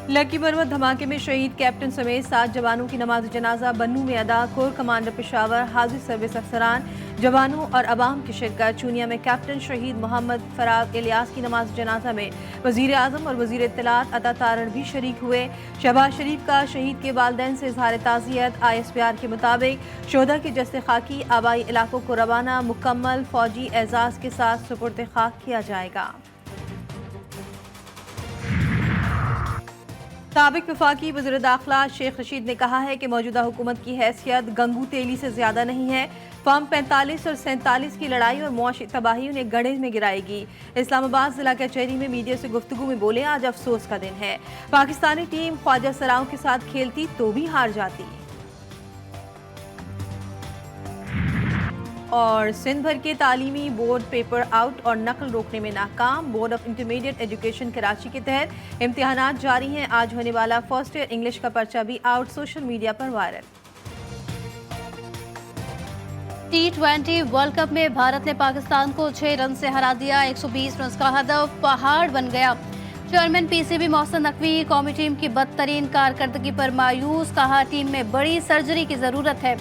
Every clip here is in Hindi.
लकी बरवत धमाके में शहीद कैप्टन समेत 7 जवानों की नमाज जनाजा बन्नू में अदा। कोर कमांडर पेशावर हाजिर सर्विस अफसरान, जवानों और अवाम की शिरकत। चूनिया में कैप्टन शहीद मोहम्मद फराग इलियास की नमाज जनाजा में वजीर आजम और वजीर इत्तलात अता तारण भी शरीक हुए। शहबाज शरीफ का शहीद के वालिदैन से इजहार ताज़ियत। ISPR के मुताबिक शोहदा की जस्ते खाकी आबाई इलाकों को रवाना मुकम्मल फौजी एजाज के साथ सुपुर्द खाक किया जाएगा। साबिक वफाकी वज़ीर दाखिला शेख रशीद ने कहा है कि मौजूदा हुकूमत की हैसियत गंगू तेली से ज्यादा नहीं है। फॉर्म 45 और 47 की लड़ाई और मुआशी तबाही उन्हें गड़े में गिराएगी। इस्लामाबाद जिला कचहरी में मीडिया से गुफ्तगू में बोले, आज अफसोस का दिन है। पाकिस्तानी टीम ख्वाजा सराओं के साथ खेलती तो भी हार जाती। और सिंध भर के तालीमी बोर्ड पेपर आउट और नकल रोकने में नाकाम। Board of intermediate education Karachi के तहत इम्तिहानात जारी हैं। आज होने वाला फर्स्ट ईयर इंग्लिश का पर्चा भी आउट, सोशल मीडिया पर वायरल। T20 वर्ल्ड कप में भारत ने पाकिस्तान को 6 रन से हरा दिया। 120 रन का हदफ पहाड़ बन गया। चेयरमैन PCB मोहसिन नकवी कौमी टीम की बदतरीन कारकर्दगी पर मायूस, कहा टीम में बड़ी सर्जरी की जरूरत है।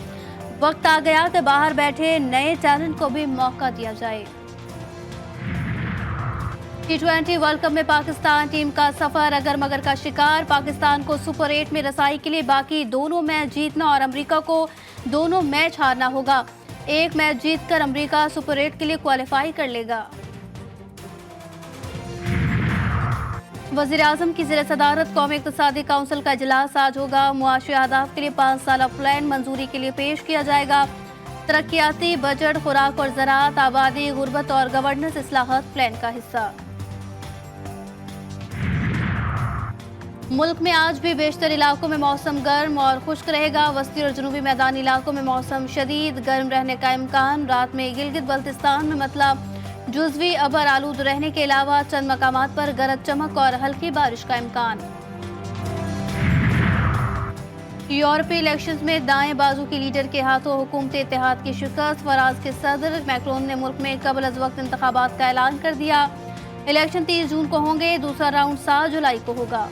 वक्त आ गया कि बाहर बैठे नए टैलेंट को भी मौका दिया जाए। T20 वर्ल्ड कप में पाकिस्तान टीम का सफर अगर मगर का शिकार। पाकिस्तान को सुपर 8 में रसाई के लिए बाकी दोनों मैच जीतना और अमेरिका को दोनों मैच हारना होगा। एक मैच जीतकर अमेरिका सुपर 8 के लिए क्वालिफाई कर लेगा। वज़ीर आज़म की ज़ेर सदारत कौमी इक़्तिसादी काउंसिल का इजलास आज होगा। मुआशी अहदाफ के लिए 5 साला प्लान मंजूरी के लिए पेश किया जाएगा। तरक्याती बजट खुराक और ज़राअत, आबादी, गुर्बत और गवर्नेंस इस्लाहात प्लान का हिस्सा। मुल्क में आज भी बेशतर इलाकों में मौसम गर्म और खुश्क रहेगा। वस्ती और जनूबी मैदानी इलाकों में मौसम शदीद गर्म रहने का इम्कान। रात में गिलगित बल्तिस्तान में मतलब जुज़वी अबर आलूद रहने के अलावा चंद मकामात पर गरज चमक और हल्की बारिश का इम्कान। यूरोपीय इलेक्शंस में दाएं बाजू की लीडर के हाथों हुकूमत इत्तेहाद की शिकस्त। फराज के सदर मैक्रोन ने मुल्क में कबल अज वक्त इंतखाबात का ऐलान कर दिया। इलेक्शन 30 जून को होंगे, दूसरा राउंड 7 जुलाई को होगा।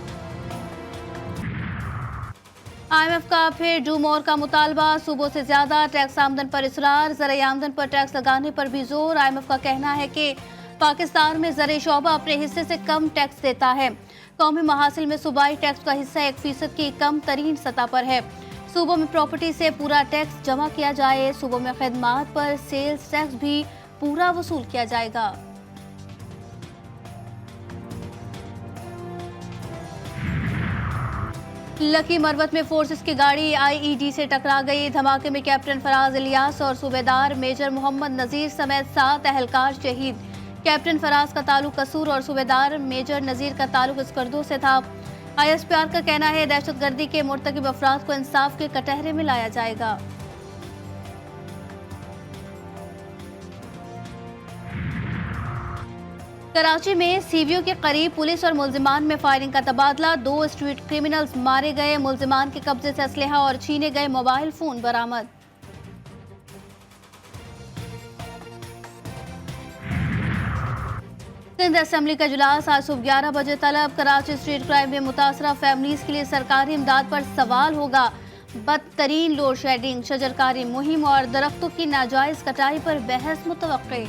IMF का फिर डू मोर का मुतालबा। सूबों से ज्यादा टैक्स आमदन पर इसरार। ज़राई आमदन पर टैक्स लगाने पर भी जोर। IMF का कहना है कि पाकिस्तान में ज़राई शोबा अपने हिस्से से कम टैक्स देता है। कौमी महासिल में सूबाई टैक्स का हिस्सा 1% की कम तरीन सतह पर है। सूबों में प्रॉपर्टी से पूरा टैक्स जमा किया जाए। सूबों में खदमात पर सेल्स टैक्स भी पूरा वसूल किया जाएगा। लकी मरवत में फोर्सेस की गाड़ी IED से टकरा गई। धमाके में कैप्टन फराज इलियास और सूबेदार मेजर मोहम्मद नजीर समेत 7 अहलकार शहीद। कैप्टन फराज का ताल्लुक कसूर और सूबेदार मेजर नजीर का ताल्लुक स्कर्दो से था। ISPR का कहना है दहशतगर्दी के मुर्तकिब अफराद को इंसाफ के कटहरे में लाया जाएगा। कराची में CVO के करीब पुलिस और मुल्जिमान में फायरिंग का तबादला। 2 स्ट्रीट क्रिमिनल्स मारे गए। मुल्जिमान के कब्जे से असलहा और छीने गए मोबाइल फोन बरामद। सिंध असेंबली का इजलास आज सुबह 11 बजे तलब। कराची स्ट्रीट क्राइम में मुतासरा फैमिलीज के लिए सरकारी इमदाद पर सवाल होगा। बदतरीन लोड शेडिंग, शजरकारी मुहिम और दरख्तों की नाजायज कटाई पर बहस मुतवक्के।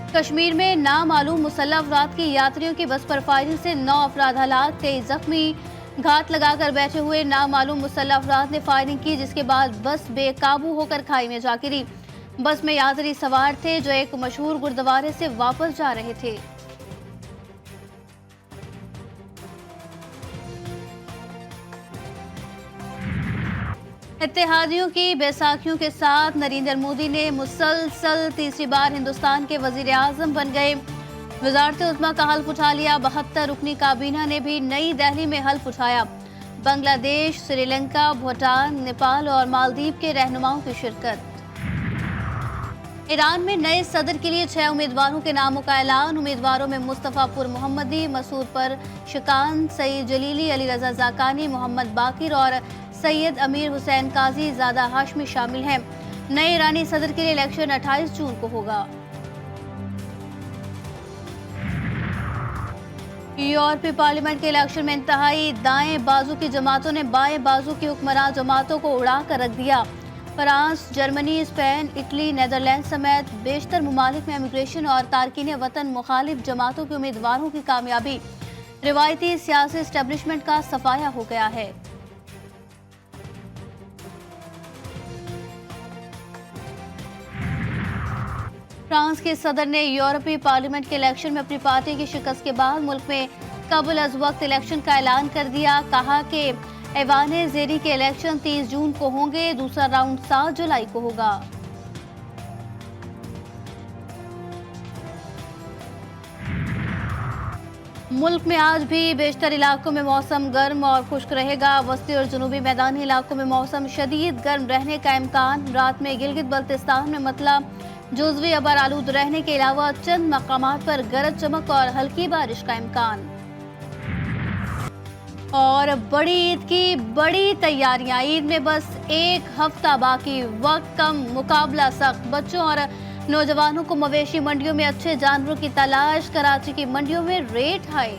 कश्मीर में नामालूम मुसल्लह अफराद की यात्रियों की बस पर फायरिंग से 9 अफराद हलाक, 23 जख्मी। घात लगाकर बैठे हुए नामालूम मुसल्लह अफराद ने फायरिंग की, जिसके बाद बस बेकाबू होकर खाई में जा गिरी। बस में यात्री सवार थे जो एक मशहूर गुरुद्वारे से वापस जा रहे थे। इत्तेहादियों की बैसाखियों के साथ नरेंद्र मोदी ने मुसलसल तीसरी बार हिंदुस्तान के वजीर आजम बन गए। वजारत उज़्मा का हल्फ उठा लिया। 72 रुकनी काबीना ने भी नई दिल्ली में हल्फ उठाया। बांग्लादेश, श्रीलंका, भूटान, नेपाल और मालदीव के रहनुमाओं की शिरकत। ईरान में नए सदर के लिए 6 उम्मीदवारों के नामों का ऐलान। उम्मीदवारों में मुस्तफ़ापुर मोहम्मदी, मसूद पर शिकान, सईद जलीली, अली रजा जाकानी, मोहम्मद बाकिर और सैयद अमीर हुसैन काजी ज़ादा हाशमी शामिल हैं। नए ईरानी सदर के लिए इलेक्शन 28 जून को होगा। यूरोपीय पार्लियामेंट के इलेक्शन में इंतहाई दाएं बाजू की जमातों ने बाएं बाजू की हुक्मरान जमातों को उड़ा कर रख दिया। France, Germany, Spain, Italy, Netherland समेत बेशतर ममालिक में इमिग्रेशन और तारकीन वतन मुखालिफ जमातों के उम्मीदवारों की कामयाबी रिवायती सियासी एस्टेब्लिशमेंट का सफाया हो गया है। फ्रांस के सदर ने यूरोपीय पार्लियामेंट के इलेक्शन में अपनी पार्टी की शिकस्त के बाद मुल्क में कबल अज वक्त इलेक्शन का ऐलान कर दिया। कहा कि ऐवान ज़ेरी के इलेक्शन 30 जून को होंगे, दूसरा राउंड 7 जुलाई को होगा। मुल्क में आज भी बेशतर इलाकों में मौसम गर्म और खुश्क रहेगा। वस्ती और जुनूबी मैदानी इलाकों में मौसम शदीद गर्म रहने का इम्कान। रात में गिलगित बल्तिस्तान में मतला जुज़वी अबर आलूद रहने के अलावा चंद मकामात पर गरज चमक और हल्की बारिश का इम्कान। और बड़ी ईद की बड़ी तैयारियां। ईद में बस एक हफ्ता बाकी, वक्त कम, मुकाबला सख्त। बच्चों और नौजवानों को मवेशी मंडियों में अच्छे जानवरों की तलाश। कराची की मंडियों में रेट हाई।